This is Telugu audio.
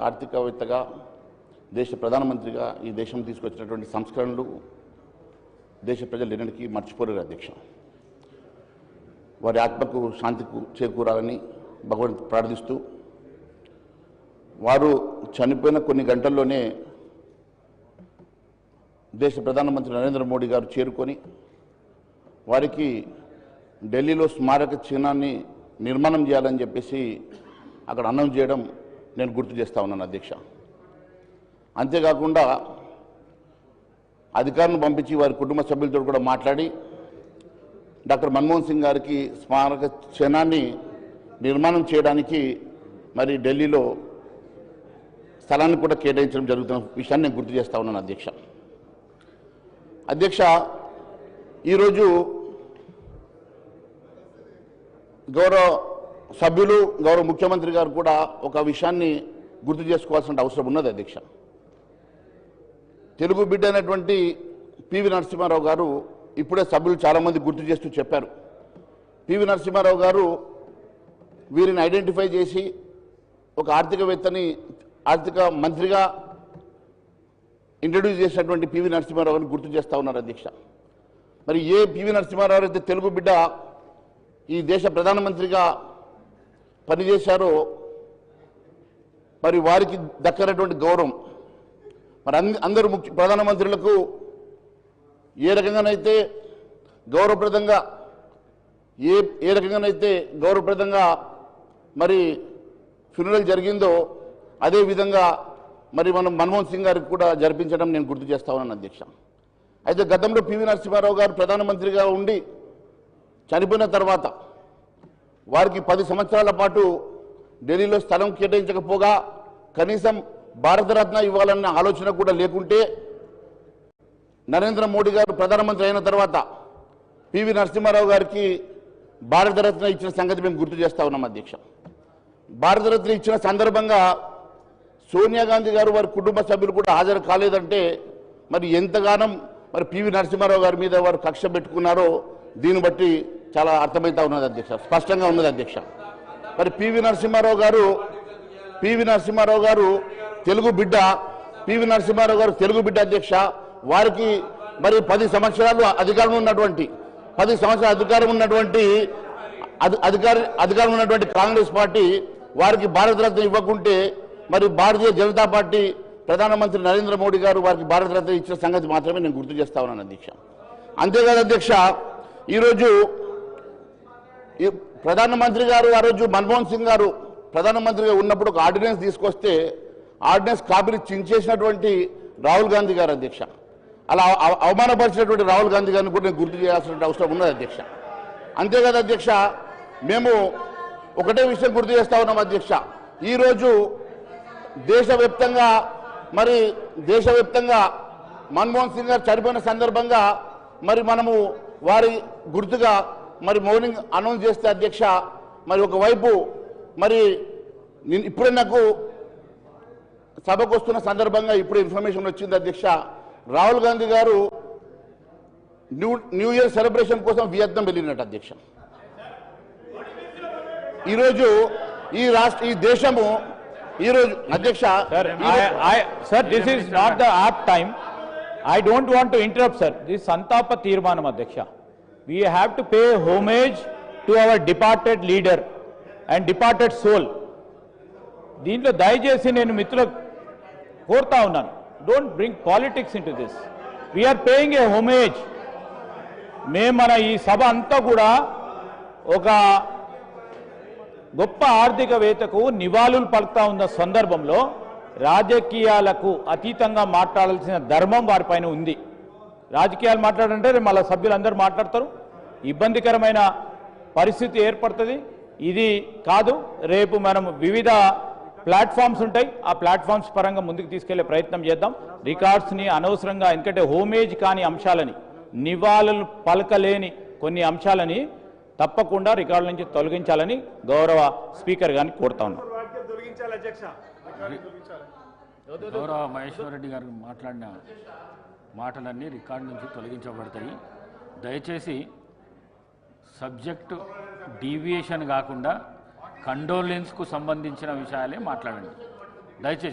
ఆర్థికవేత్తగా దేశ ప్రధానమంత్రిగా ఈ దేశం తీసుకొచ్చినటువంటి సంస్కరణలు దేశ ప్రజలు ఎన్నటికీ మర్చిపోలేరు అధ్యక్ష. వారి ఆత్మకు శాంతికు చేకూరాలని భగవంతుని ప్రార్థిస్తూ వారు చనిపోయిన కొన్ని గంటల్లోనే దేశ ప్రధానమంత్రి నరేంద్ర మోడీ గారు చేరుకొని వారికి ఢిల్లీలో స్మారక చిహ్నాన్ని నిర్మాణం చేయాలని చెప్పేసి అక్కడ అనౌన్స్ చేయడం నేను గుర్తు చేస్తా ఉన్నాను అధ్యక్ష. అంతేకాకుండా అధికారులను పంపించి వారి కుటుంబ సభ్యులతో కూడా మాట్లాడి డాక్టర్ మన్మోహన్ సింగ్ గారికి స్మారక చిహ్నాన్ని నిర్మాణం చేయడానికి మరి ఢిల్లీలో స్థలాన్ని కూడా కేటాయించడం జరుగుతున్న విషయాన్ని నేను గుర్తు చేస్తా ఉన్నాను అధ్యక్ష. అధ్యక్ష, ఈరోజు గౌరవ సభ్యులు గౌరవ ముఖ్యమంత్రి గారు కూడా ఒక విషయాన్ని గుర్తు చేసుకోవాల్సిన అవసరం ఉన్నది అధ్యక్ష. తెలుగు బిడ్డ అయినటువంటి పివి నరసింహారావు గారు ఇప్పుడే సభ్యులు చాలామంది గుర్తు చేస్తూ చెప్పారు. పివి నరసింహారావు గారు వీరిని ఐడెంటిఫై చేసి ఒక ఆర్థిక మంత్రిగా ఇంట్రడ్యూస్ చేసినటువంటి పివి నరసింహారావు గారిని గుర్తు చేస్తూ ఉన్నారు అధ్యక్ష. మరి ఏ పివి నరసింహారావు అయితే తెలుగు బిడ్డ ఈ దేశ ప్రధానమంత్రిగా పనిచేశారో మరి వారికి దక్కనటువంటి గౌరవం మరి అందరూ ప్రధానమంత్రులకు ఏ రకంగానైతే గౌరవప్రదంగా మరి ఫ్యూనరల్ జరిగిందో అదే విధంగా మరి మనం మన్మోహన్ సింగ్ గారికి కూడా జరిపించడం నేను గుర్తు చేస్తా ఉన్నాను అధ్యక్ష. అయితే గతంలో పివి నరసింహారావు గారు ప్రధానమంత్రిగా ఉండి చనిపోయిన తర్వాత వారికి 10 సంవత్సరాల పాటు ఢిల్లీలో స్థలం కేటాయించకపోగా కనీసం భారతరత్న ఇవ్వాలన్న ఆలోచన కూడా లేకుంటే నరేంద్ర మోడీ గారు ప్రధానమంత్రి అయిన తర్వాత పివి నరసింహారావు గారికి భారతరత్న ఇచ్చిన సంగతి మేము గుర్తు చేస్తా ఉన్నాం అధ్యక్ష. భారతరత్న ఇచ్చిన సందర్భంగా సోనియా గాంధీ గారు వారి కుటుంబ సభ్యులు కూడా హాజరు కాలేదంటే మరి ఎంతగానం మరి పివి నరసింహారావు గారి మీద వారు కక్ష పెట్టుకున్నారో దీన్ని బట్టి చాలా అర్థమవుతా ఉన్నది అధ్యక్ష, స్పష్టంగా ఉన్నది అధ్యక్ష. మరి పివి నరసింహారావు గారు తెలుగు బిడ్డ అధ్యక్ష. వారికి మరి 10 సంవత్సరాలు అధికారం ఉన్నటువంటి కాంగ్రెస్ పార్టీ వారికి భారతరత్న ఇవ్వకుంటే మరి భారతీయ జనతా పార్టీ ప్రధానమంత్రి నరేంద్ర మోడీ గారు వారికి భారతరత్న ఇచ్చిన సంగతి మాత్రమే నేను గుర్తు చేస్తా ఉన్నాను అధ్యక్ష. అంతేకాదు అధ్యక్ష, ఈరోజు ప్రధానమంత్రి గారు ఆ రోజు మన్మోహన్ సింగ్ గారు ప్రధానమంత్రిగా ఉన్నప్పుడు ఒక ఆర్డినెన్స్ తీసుకొస్తే ఆర్డినెన్స్ కాపీని చించేసినటువంటి రాహుల్ గాంధీ గారు అధ్యక్ష. అలా అవమానపరిచినటువంటి రాహుల్ గాంధీ గారిని కూడా నేను గుర్తు చేయాల్సిన అవసరం ఉన్నది అధ్యక్ష. అంతేకాదు అధ్యక్ష, మేము ఒకటే విషయం గుర్తు చేస్తా ఉన్నాం అధ్యక్ష. ఈరోజు దేశవ్యాప్తంగా మన్మోహన్ సింగ్ గారు చనిపోయిన సందర్భంగా మరి మనము వారి గుర్తుగా మరి మౌనింగ్ అనౌన్స్ చేస్తే అధ్యక్ష, మరి ఒకవైపు మరి ఇప్పుడే నాకు సభకు వస్తున్న సందర్భంగా ఇప్పుడు ఇన్ఫర్మేషన్ వచ్చింది అధ్యక్ష, రాహుల్ గాంధీ గారు న్యూ ఇయర్ సెలబ్రేషన్ కోసం వియత్నాం వెళ్ళినట్టు అధ్యక్ష. ఈరోజు ఈ దేశము ఈరోజు అధ్యక్ష sir this is not the app time. I don't want to interrupt, sir. This is Santapa Tirmanam, Adhyaksha. We have to pay homage to our departed leader and departed soul. దీంట్లో దయచేసి నేను మిత్రులకు కోరుతా ఉన్నాను, don't bring politics into this. We are paying a homage. మన ఈ సభ అంతా కూడా ఒక గొప్ప ఆర్థికవేత్తకు నివాళులు పలుకుతా ఉన్న సందర్భంలో రాజకీయాలకు అతీతంగా మాట్లాడాల్సిన ధర్మం వారిపైన ఉంది. రాజకీయాలు మాట్లాడంటే మళ్ళీ సభ్యులందరూ మాట్లాడతారు, ఇబ్బందికరమైన పరిస్థితి ఏర్పడుతుంది. ఇది కాదు, రేపు మనం వివిధ ప్లాట్ఫామ్స్ ఉంటాయి, ఆ ప్లాట్ఫామ్స్ పరంగా ముందుకు తీసుకెళ్లే ప్రయత్నం చేద్దాం. రికార్డ్స్ని అనవసరంగా, ఎందుకంటే హోమేజ్ కాని అంశాలని, నివాళులు పలకలేని కొన్ని అంశాలని తప్పకుండా రికార్డుల నుంచి తొలగించాలని గౌరవ స్పీకర్ గారిని కోరుతా ఉన్నాం. గౌరవ మహేశ్వర్ రెడ్డి గారు మాట్లాడిన మాటలన్నీ రికార్డు నుంచి తొలగించబడతాయి. దయచేసి సబ్జెక్టు డీవియేషన్ కాకుండా కండోలెన్స్కు సంబంధించిన విషయాలే మాట్లాడండి దయచేసి.